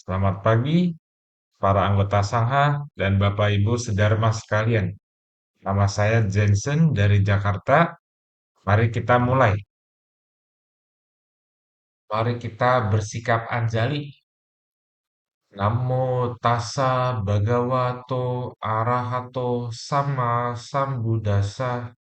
Selamat pagi, para anggota Sangha dan Bapak Ibu Sedharma sekalian. Nama saya Jensen dari Jakarta. Mari kita mulai. Mari kita bersikap anjali. Namo tassa bhagavato arahato sama sambuddhassa.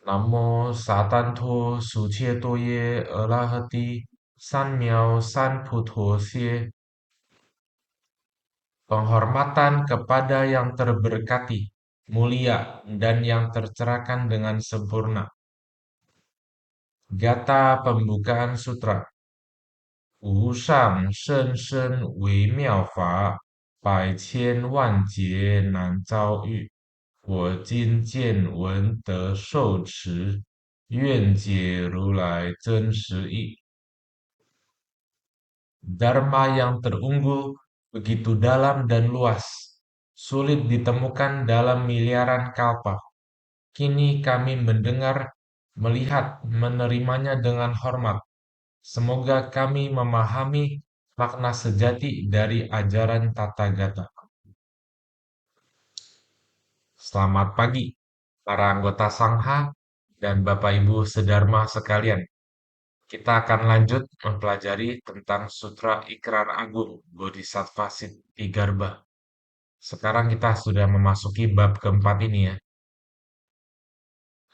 Namo satanto sucieto ye arahati sanmiao sanputho xie. Penghormatan kepada yang terberkati, mulia, dan yang tercerahkan dengan sempurna. Gata Pembukaan Sutra. Wu shang shen shen wei miao fa, bai qian wan jie nan zao yu. Wo jin jian wen de shou chi, yuan jie ru lai zhen shi yi. Dharma yang terunggul begitu dalam dan luas, sulit ditemukan dalam miliaran kalpa. Kini kami mendengar, melihat, menerimanya dengan hormat. Semoga kami memahami makna sejati dari ajaran Tathagata. Selamat pagi, para anggota Sangha dan Bapak Ibu Sedharma sekalian. Kita akan lanjut mempelajari tentang Sutra Ikrar Agung Bodhisattva Siddhigarbha. Sekarang kita sudah memasuki bab keempat ini ya.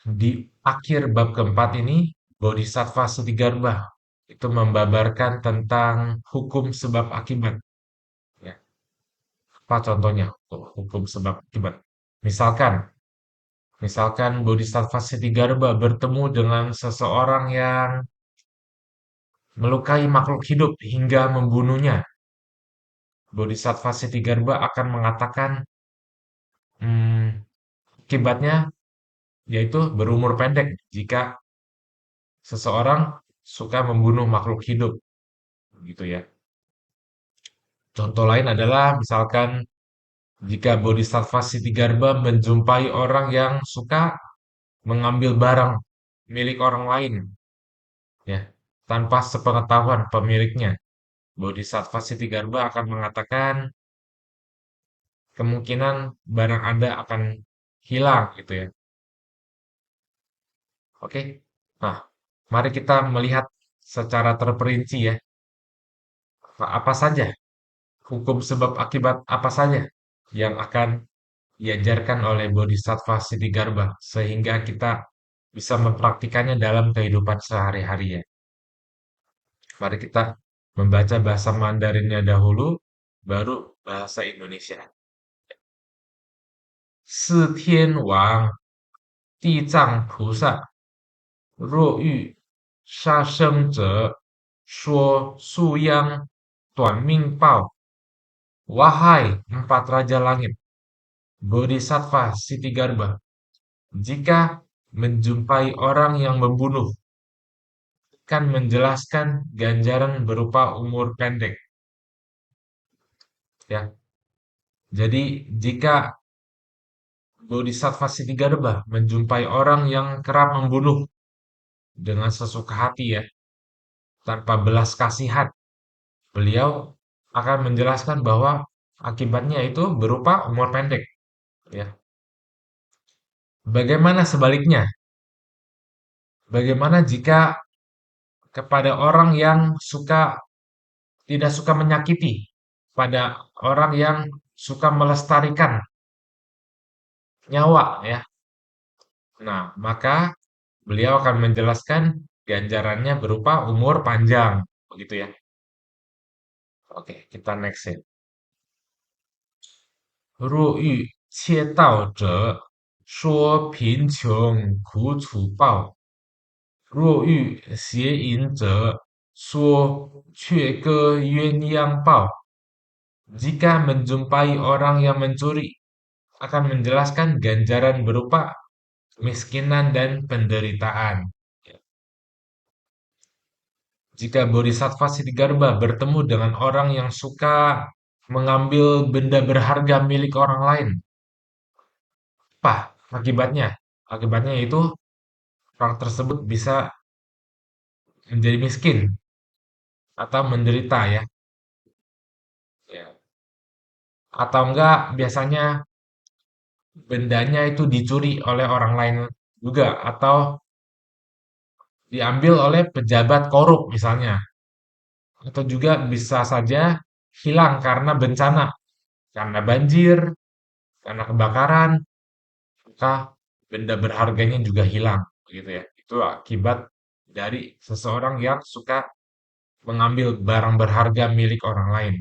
Di akhir bab keempat ini, Bodhisattva Siddhigarbha itu membabarkan tentang hukum sebab akibat. Ya, apa contohnya? Hukum sebab akibat. Misalkan, misalkan Bodhisattva Siddhigarbha bertemu dengan seseorang yang melukai makhluk hidup hingga membunuhnya. Bodhisattva Siddhigarbha akan mengatakan, akibatnya yaitu berumur pendek jika seseorang suka membunuh makhluk hidup, gitu ya. Contoh lain adalah misalkan jika Bodhisattva Siddhigarbha menjumpai orang yang suka mengambil barang milik orang lain, ya, tanpa sepengetahuan pemiliknya, Bodhisattva Siddhigarbha akan mengatakan kemungkinan barang Anda akan hilang, gitu ya. Oke. Nah, mari kita melihat secara terperinci ya, apa saja hukum sebab akibat apa saja yang akan diajarkan oleh Bodhisattva Siddhigarbha sehingga kita bisa mempraktikannya dalam kehidupan sehari-hari ya. Mari kita membaca bahasa Mandarinnya dahulu, baru bahasa Indonesia. 四天王地藏菩萨，若遇杀生者，说速殃短命报。 Wahai empat raja langit, Bodhisattva Siddhigarbha, jika menjumpai orang yang membunuh, akan menjelaskan ganjaran berupa umur pendek. Ya, jadi jika Bodhisattva Siddhigarbha menjumpai orang yang kerap membunuh dengan sesuka hati ya, tanpa belas kasihan, beliau akan menjelaskan bahwa akibatnya itu berupa umur pendek. Ya, bagaimana sebaliknya? Bagaimana jika kepada orang yang tidak suka menyakiti, pada orang yang suka melestarikan nyawa ya. Nah, maka beliau akan menjelaskan ganjarannya berupa umur panjang, begitu ya. Oke, kita next ya. 若遇窃盗者，说贫穷苦楚报；若遇邪淫者，说却歌鸳鸯报。Jika menjumpai orang yang mencuri, akan menjelaskan ganjaran berupa kemiskinan dan penderitaan. Jika Bodhisattva Siddhigarbha bertemu dengan orang yang suka mengambil benda berharga milik orang lain, apa akibatnya? Akibatnya itu orang tersebut bisa menjadi miskin atau menderita ya. Ya. Atau enggak biasanya bendanya itu dicuri oleh orang lain juga atau diambil oleh pejabat korup misalnya. Atau juga bisa saja hilang karena bencana, karena banjir, karena kebakaran, maka benda berharganya juga hilang, begitu ya. Itu akibat dari seseorang yang suka mengambil barang berharga milik orang lain.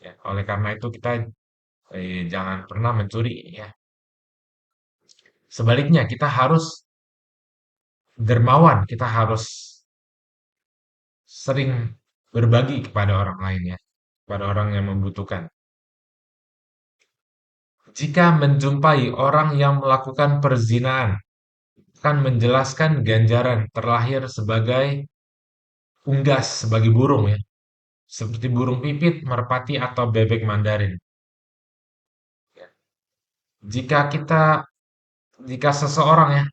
Ya, oleh karena itu kita jangan pernah mencuri ya. Sebaliknya kita harus dermawan, kita harus sering berbagi kepada orang lain ya, kepada orang yang membutuhkan. Jika menjumpai orang yang melakukan perzinahan, akan menjelaskan ganjaran terlahir sebagai unggas, sebagai burung ya, seperti burung pipit, merpati, atau bebek Mandarin. Ya. Jika kita, jika seseorang ya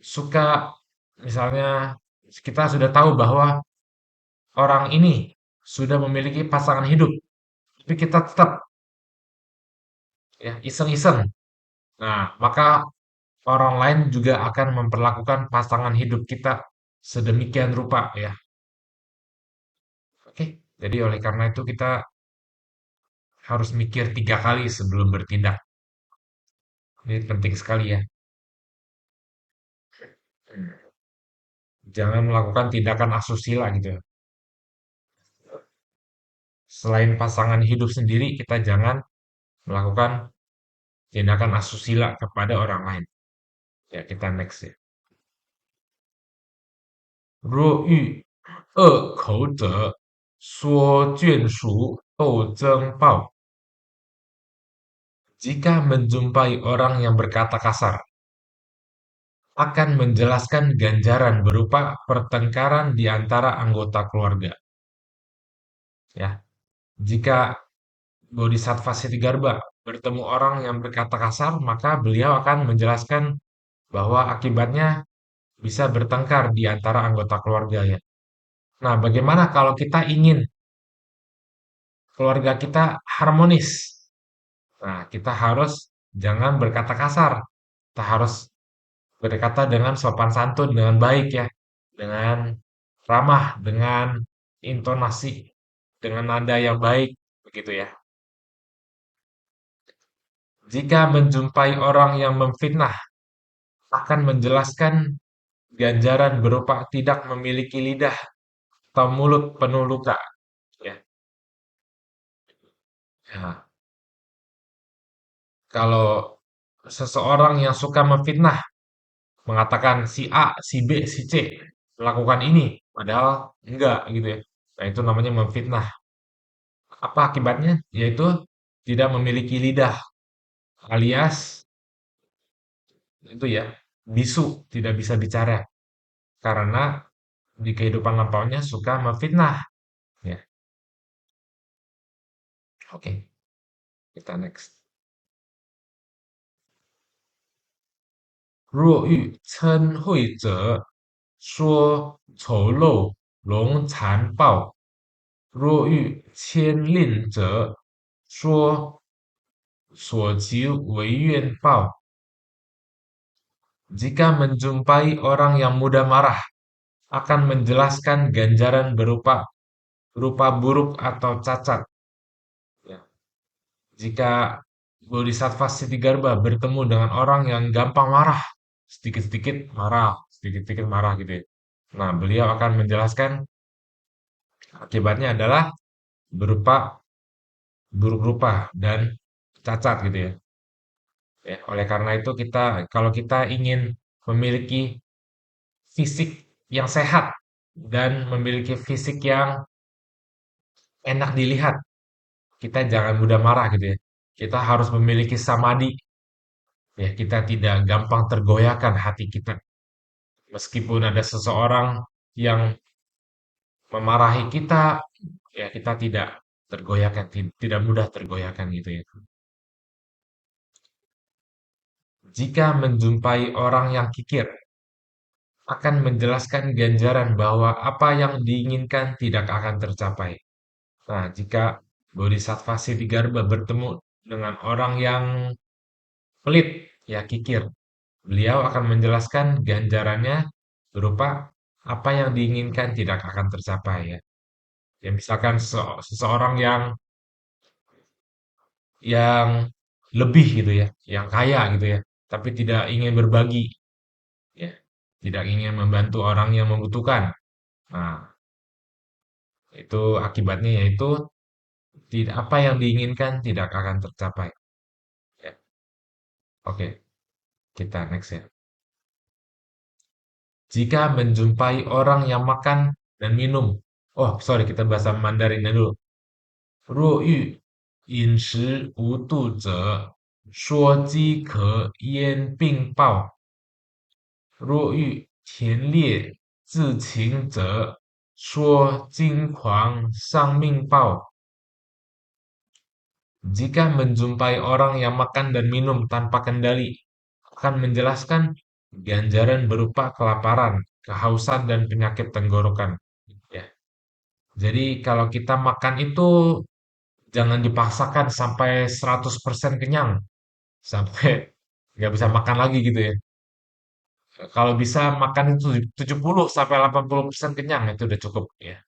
suka, misalnya kita sudah tahu bahwa orang ini sudah memiliki pasangan hidup, tapi kita tetap ya iseng-iseng. Nah, maka orang lain juga akan memperlakukan pasangan hidup kita sedemikian rupa ya. Oke, jadi oleh karena itu kita harus mikir 3 kali sebelum bertindak. Ini penting sekali ya. Hmm. Jangan melakukan tindakan asusila gitu ya. Selain pasangan hidup sendiri, kita jangan melakukan tindakan asusila kepada orang lain. Ya, kita next ya. 若遇恶口者，说眷属斗争报。Jika menjumpai orang yang berkata kasar, akan menjelaskan ganjaran berupa pertengkaran di antara anggota keluarga. Ya, jika Bodhisattva Siddhigarbha bertemu orang yang berkata kasar, maka beliau akan menjelaskan bahwa akibatnya bisa bertengkar di antara anggota keluarga ya. Nah, bagaimana kalau kita ingin keluarga kita harmonis? Nah, kita harus jangan berkata kasar. Kita harus berkata dengan sopan santun, dengan baik ya, dengan ramah, dengan intonasi, dengan nada yang baik, begitu ya. Jika menjumpai orang yang memfitnah, akan menjelaskan ganjaran berupa tidak memiliki lidah atau mulut penuh luka. Ya. Ya. Kalau seseorang yang suka memfitnah, mengatakan si A, si B, si C melakukan ini, padahal enggak gitu ya. Nah, itu namanya memfitnah. Apa akibatnya? Yaitu tidak memiliki lidah, alias itu ya, bisu, tidak bisa bicara karena di kehidupan lampaunya suka memfitnah. Ya, oke, kita next. 若遇嗔恚者，说丑陋龙残暴；若遇牵令者，说所及为愿报。Jika menjumpai orang yang mudah marah, akan menjelaskan ganjaran berupa berupa buruk atau cacat. Ya. Jika Bodhisattva Siddhigarbha bertemu dengan orang yang gampang marah, sedikit-sedikit marah gitu ya. Nah, beliau akan menjelaskan akibatnya adalah berupa buruk rupa dan cacat gitu ya. Ya, oleh karena itu kalau kita ingin memiliki fisik yang sehat dan memiliki fisik yang enak dilihat, kita jangan mudah marah gitu ya. Kita harus memiliki samadhi. Ya, kita tidak gampang tergoyahkan hati kita. Meskipun ada seseorang yang memarahi kita, ya kita tidak tergoyahkan, tidak mudah tergoyahkan gitu ya. Jika menjumpai orang yang kikir, akan menjelaskan ganjaran bahwa apa yang diinginkan tidak akan tercapai. Nah, jika Bodhisattva Siddhigarba bertemu dengan orang yang pelit, ya kikir, beliau akan menjelaskan ganjarannya berupa apa yang diinginkan tidak akan tercapai ya. Ya misalkan seseorang yang lebih gitu ya, yang kaya gitu ya, tapi tidak ingin berbagi ya, tidak ingin membantu orang yang membutuhkan. Nah, itu akibatnya yaitu tidak apa yang diinginkan tidak akan tercapai. Ya, oke, kita next ya. Jika menjumpai orang yang makan dan minum, oh sorry kita bahasa Mandarinnya dulu. 若遇饮食无度者，说饥渴焉病报；若遇田猎自情者，说惊狂丧命报。Jika menjumpai orang yang makan dan minum tanpa kendali, akan menjelaskan ganjaran berupa kelaparan, kehausan, dan penyakit tenggorokan. Ya, jadi kalau kita makan itu jangan dipaksakan sampai 100% kenyang, sampai nggak bisa makan lagi gitu ya. Kalau bisa makan itu 70 sampai 80% kenyang itu udah cukup ya.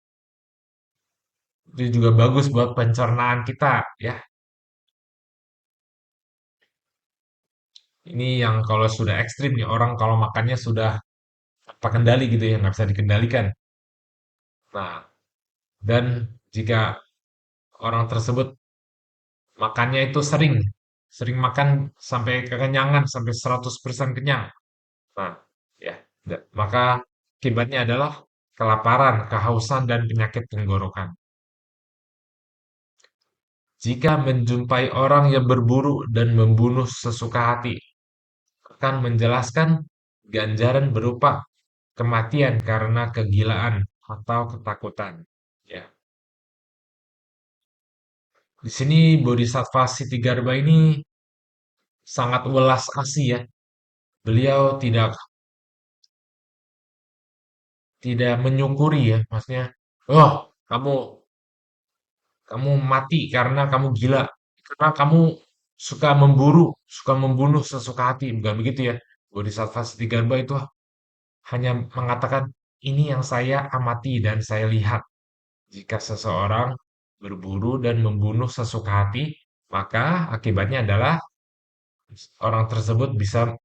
Itu juga bagus buat pencernaan kita ya. Ini yang kalau sudah ekstrim nih orang kalau makannya sudah tanpa kendali gitu ya, nggak bisa dikendalikan. Nah, dan jika orang tersebut makannya itu sering, sering makan sampai kekenyangan, sampai 100% kenyang. Nah, ya, maka akibatnya adalah kelaparan, kehausan, dan penyakit tenggorokan. Jika menjumpai orang yang berburu dan membunuh sesuka hati, akan menjelaskan ganjaran berupa kematian karena kegilaan atau ketakutan. Ya, di sini Bodhisattva Siddhigarba ini sangat welas asih ya. Beliau tidak menyukuri ya, maksudnya, oh kamu kamu mati karena kamu gila, karena kamu suka memburu, suka membunuh sesuka hati, bukan begitu ya. Bodhisattva Siddhigarba itu hanya mengatakan ini yang saya amati dan saya lihat. Jika seseorang berburu dan membunuh sesuka hati, maka akibatnya adalah orang tersebut bisa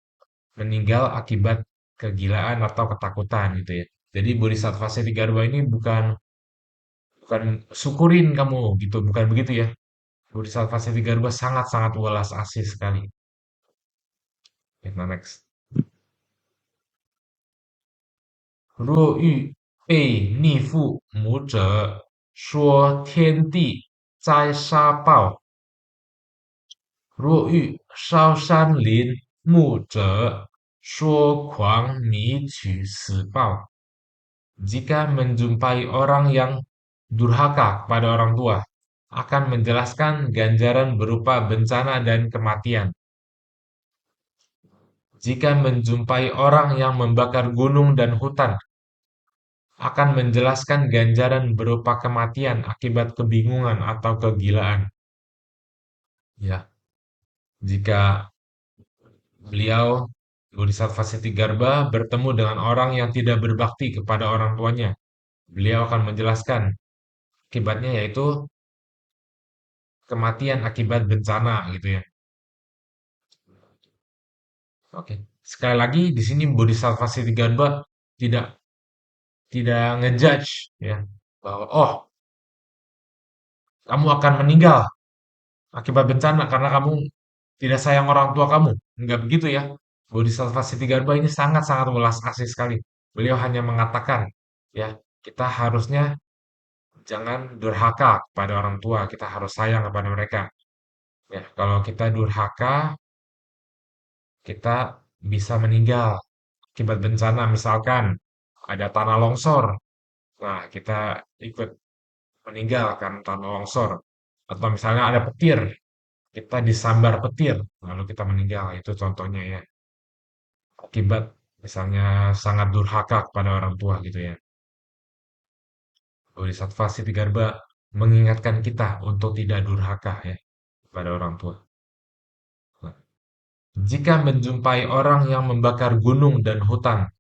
meninggal akibat kegilaan atau ketakutan gitu ya. Jadi Bodhisattva Settigarbha ini bukan bukan syukurin kamu gitu, bukan begitu ya. Bodhisattva Settigarbha sangat-sangat welas asih sekali. Kita next. 若遇被逆父母者，说天地灾杀报；若遇烧山林木者，说狂迷取死报。Jika menjumpai orang yang durhaka kepada orang tua, akan menjelaskan ganjaran berupa bencana dan kematian. Jika menjumpai orang yang membakar gunung dan hutan, akan menjelaskan ganjaran berupa kematian akibat kebingungan atau kegilaan. Ya, jika beliau Bodhisattva Settigarbha bertemu dengan orang yang tidak berbakti kepada orang tuanya, beliau akan menjelaskan akibatnya yaitu kematian akibat bencana gitu ya. Oke. Sekali lagi di sini Bodhisattva Siddhigarba tidak tidak ngejudge ya bahwa oh kamu akan meninggal akibat bencana karena kamu tidak sayang orang tua kamu. Enggak begitu ya. Bodhisattva Siddhigarba ini sangat-sangat welas asih sekali. Beliau hanya mengatakan ya kita harusnya jangan durhaka kepada orang tua, kita harus sayang kepada mereka. Ya, kalau kita durhaka, kita bisa meninggal akibat bencana misalkan ada tanah longsor. Nah, kita ikut meninggal karena tanah longsor. Atau misalnya ada petir, kita disambar petir, lalu kita meninggal. Itu contohnya ya. Akibat misalnya sangat durhaka kepada orang tua gitu ya. Bodhisattva Siddhigarbha mengingatkan kita untuk tidak durhaka ya kepada orang tua. Nah, jika menjumpai orang yang membakar gunung dan hutan,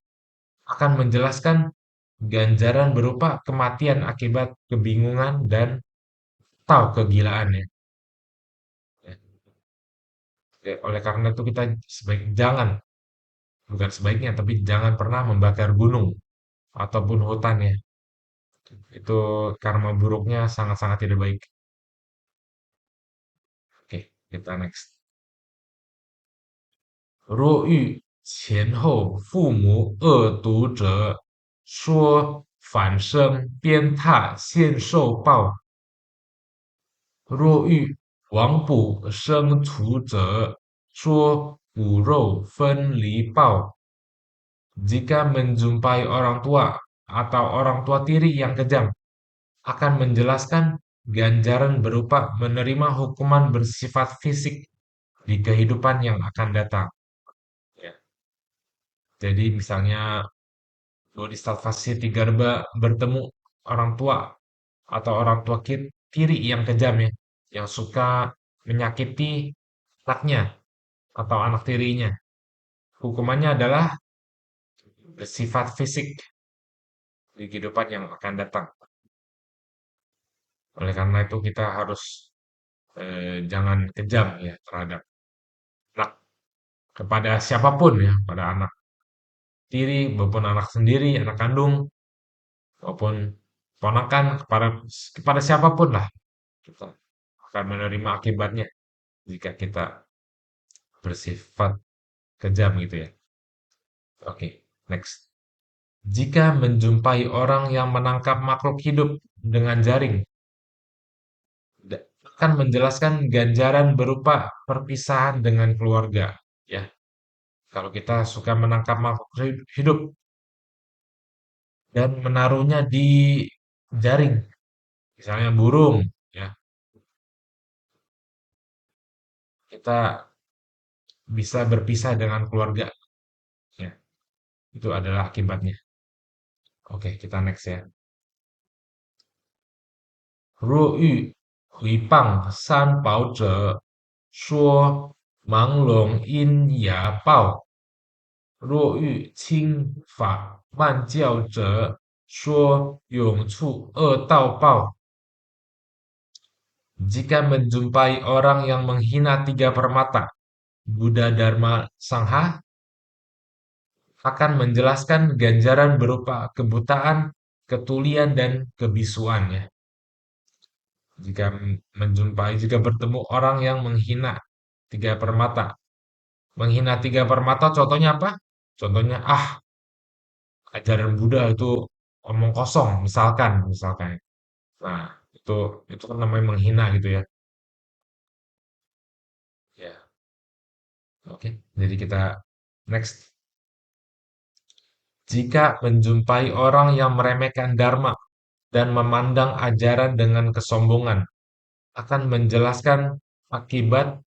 akan menjelaskan ganjaran berupa kematian akibat kebingungan dan tahu kegilaan ya. Ya, oleh karena itu kita jangan, bukan sebaiknya, tapi jangan pernah membakar gunung ataupun hutan ya. Itu karma buruknya sangat-sangat tidak baik. Oke, kita next. 若遇前后父母恶毒者，说反生鞭挞现受报；若遇亡卜生徒者，说骨肉分离报。Jika menjumpai orang tua atau orang tua tiri yang kejam, akan menjelaskan ganjaran berupa menerima hukuman bersifat fisik di kehidupan yang akan datang. Ya. Jadi misalnya Bodhisattva Siddhigarbha bertemu orang tua atau orang tua tiri yang kejam ya, yang suka menyakiti anaknya atau anak tirinya. Hukumannya adalah bersifat fisik di kehidupan yang akan datang. Oleh karena itu kita harus jangan kejam ya terhadap anak, kepada siapapun ya, pada anak tiri maupun anak sendiri, anak kandung maupun ponakan, kepada kepada siapapun lah kita akan menerima akibatnya jika kita bersifat kejam gitu ya. Oke, next. Jika menjumpai orang yang menangkap makhluk hidup dengan jaring, akan menjelaskan ganjaran berupa perpisahan dengan keluarga ya. Kalau kita suka menangkap makhluk hidup dan menaruhnya di jaring, misalnya burung ya, kita bisa berpisah dengan keluarga ya. Itu adalah akibatnya. Oke, kita next ya. 若遇毁谤三宝者，说盲聋因牙报；若遇轻法慢教者，说永处恶道报。Jika menjumpai orang yang menghina tiga permata, Buddha, Dharma, Sangha, akan menjelaskan ganjaran berupa kebutaan, ketulian, dan kebisuan ya. Jika bertemu orang yang menghina tiga permata. Menghina tiga permata contohnya apa? Contohnya, ajaran Buddha itu omong kosong, misalkan. Nah, itu kan namanya menghina gitu ya. Ya, oke. Jadi kita next. Jika menjumpai orang yang meremehkan dharma dan memandang ajaran dengan kesombongan, akan menjelaskan akibat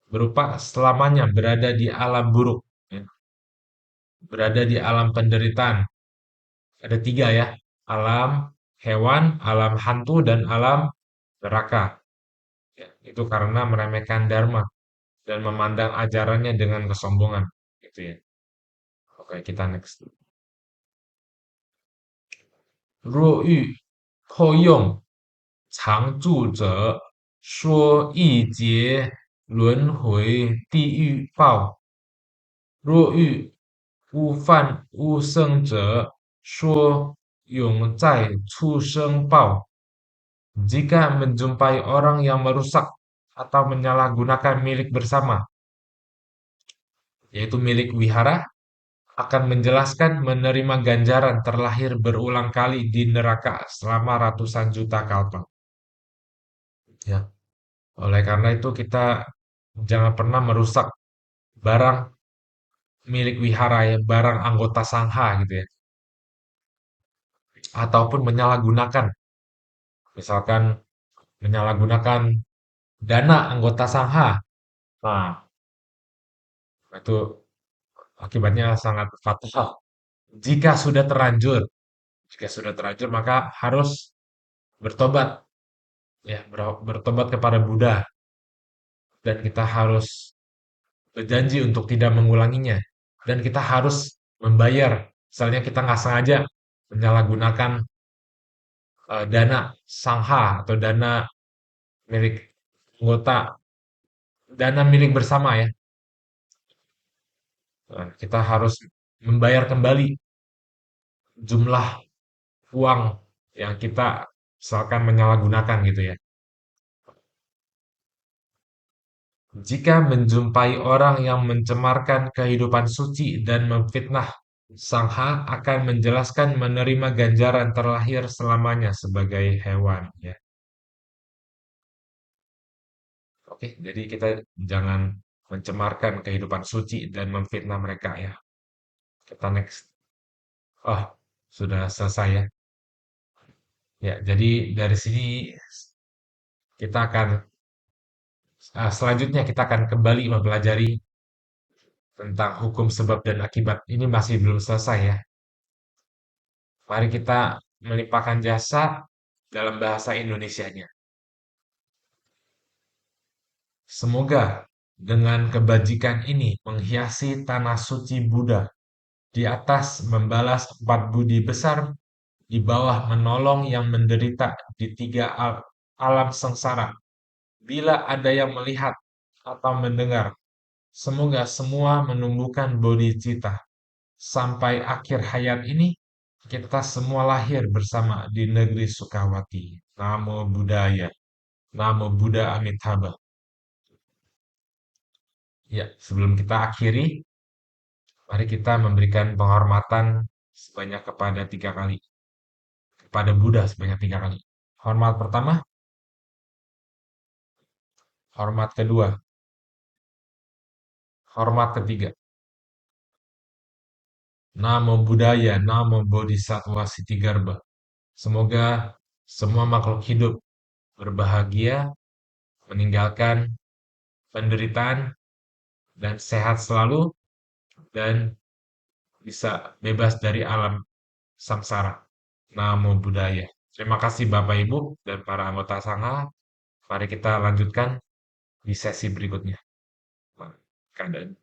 berupa selamanya berada di alam buruk, ya. Berada di alam penderitaan. Ada tiga ya, alam hewan, alam hantu, dan alam neraka. Ya, itu karena meremehkan dharma dan memandang ajarannya dengan kesombongan. Gitu ya. Oke, kita next. 若遇破用常住者，说一劫轮回地狱报；若遇污犯污僧者，说永在畜生报。Jika menjumpai orang yang merusak atau menyalahgunakan milik bersama, yaitu milik wihara, akan menjelaskan menerima ganjaran terlahir berulang kali di neraka selama ratusan juta kalpa. Ya, oleh karena itu kita jangan pernah merusak barang milik wihara ya, barang anggota sangha gitu ya, ataupun menyalahgunakan, misalkan menyalahgunakan dana anggota sangha. Nah, itu Akibatnya sangat fatal. Jika sudah terlanjur maka harus bertobat, ya, bertobat kepada Buddha dan kita harus berjanji untuk tidak mengulanginya dan kita harus membayar. Misalnya kita nggak sengaja menyalahgunakan dana sangha atau milik anggota, dana milik bersama ya. Kita harus membayar kembali jumlah uang yang kita misalkan menyalahgunakan gitu ya. Jika menjumpai orang yang mencemarkan kehidupan suci dan memfitnah, Sangha akan menjelaskan menerima ganjaran terlahir selamanya sebagai hewan. Ya, oke. Jadi kita jangan mencemarkan kehidupan suci dan memfitnah mereka ya. Kita next. Oh, sudah selesai ya. Ya, jadi dari sini kita akan selanjutnya kita akan kembali mempelajari tentang hukum sebab dan akibat. Ini masih belum selesai ya. Mari kita melimpahkan jasa dalam bahasa Indonesianya. Semoga dengan kebajikan ini menghiasi tanah suci Buddha, di atas membalas 4 budi besar, di bawah menolong yang menderita di 3 alam sengsara. Bila ada yang melihat atau mendengar, semoga semua menumbuhkan bodhicitta. Sampai akhir hayat ini, kita semua lahir bersama di negeri Sukawati. Namo Buddhaya. Namo Buddha Amitabha. Ya, sebelum kita akhiri, mari kita memberikan penghormatan sebanyak kepada 3 kali. Kepada Buddha sebanyak 3 kali. Hormat pertama, hormat kedua, hormat ketiga. Namo Buddhaya, Namo Bodhisattva Siddhigarbha. Semoga semua makhluk hidup berbahagia, meninggalkan penderitaan, dan sehat selalu, dan bisa bebas dari alam samsara. Namo Buddhaya. Terima kasih Bapak Ibu dan para anggota Sangha. Mari kita lanjutkan di sesi berikutnya. Keadaan.